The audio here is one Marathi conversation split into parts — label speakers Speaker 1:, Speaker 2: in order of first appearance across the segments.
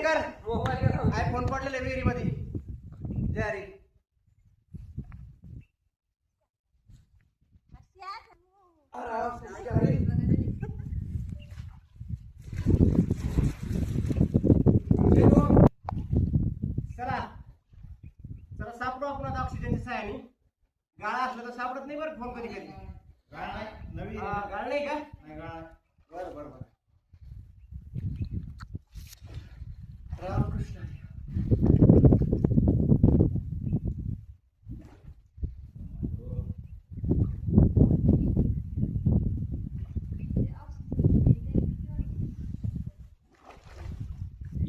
Speaker 1: कर आयफोन पडलेले विहिरी मध्ये जय हरी. चला चला सापडू आपण आता ऑक्सिजनच्या सहाय्याने. गाळा असला तर सापडत नाही बरं फोन कधी कधी.
Speaker 2: गाळ नाही नवीन
Speaker 1: गाळ नाही का?
Speaker 2: नाही गाळ
Speaker 1: बरं बरं बरं. रामकृष्ण हरी.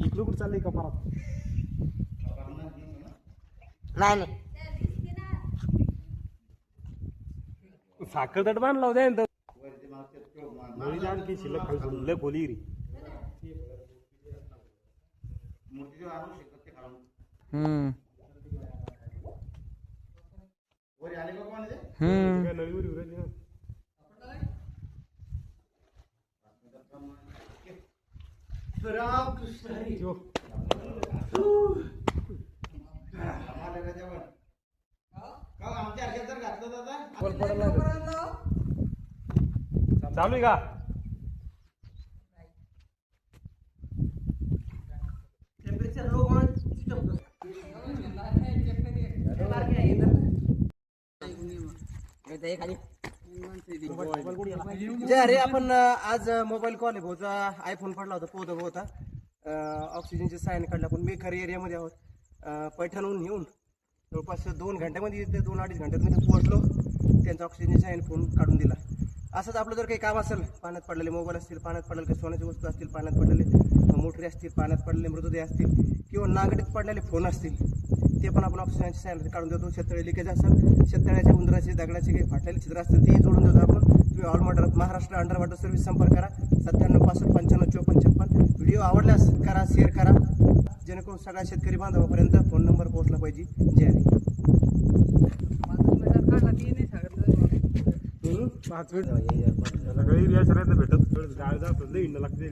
Speaker 3: इकडे कुठं चाललंय कपारात?
Speaker 1: नाही नाही
Speaker 3: साखर तट बांधला होत्या ना
Speaker 2: वरती मागचे तो
Speaker 3: नळीला आणखी शिल्लक खाली सोडून लय खोली री.
Speaker 2: मूर्ती जो आणू शकत ते खाऊन वरी आले का कोण ते
Speaker 3: काय नळीवर उरायली ना.
Speaker 1: रामकृष्ण हरी.
Speaker 3: जो
Speaker 2: आम्हाला का जेवण का आमच्या अर्ध्यात जर घातलं दादा
Speaker 3: बोल पडायला चालू आहे का?
Speaker 1: टेम्परेचर लो होऊन सिस्टम जय हरी. आपण आज मोबाईल कॉल आहे भाऊचा आयफोन पडला होता पोहता होता ऑक्सिजनच्या सायन काढला. पण बेकार एरियामध्ये आहोत. पैठणहून येऊन जवळपास 2 घंट्यामध्ये इथे 2-2.5 घंट्यामध्ये पोहोचलो. त्यांचा ऑक्सिजनच्या सायन फोन काढून दिला. असंच आपलं जर काही काम असेल, पाण्यात पडलेले मोबाईल असतील, पाण्यात पडलेले काही सोन्याची वस्तू असतील, पाण्यात पडलेले मोटरी असतील, पाण्यात पडलेले मृतदेह असतील किंवा नागडीत पडलेले फोन असतील, ते पण आपण ऑक्सिजनच्या सायन काढून देतो. शेततळे लिकेज असेल, शेततळ्याच्या उंदराचे दगडाचे काही फाटलेले छिद्र असतील ते जोडून देतो आपण. तुम्ही all Maharashtra under water service संपर्क करा 9765555456. व्हिडिओ आवडल्यास करा, शेअर करा, जेणेकरून सगळ्या शेतकरी बांधवापर्यंत फोन नंबर पोहोचला पाहिजे. जय हरी.
Speaker 3: 5 मिनिट सगळी रिया सगळ्यांना भेटत गाळ जात लई लागते.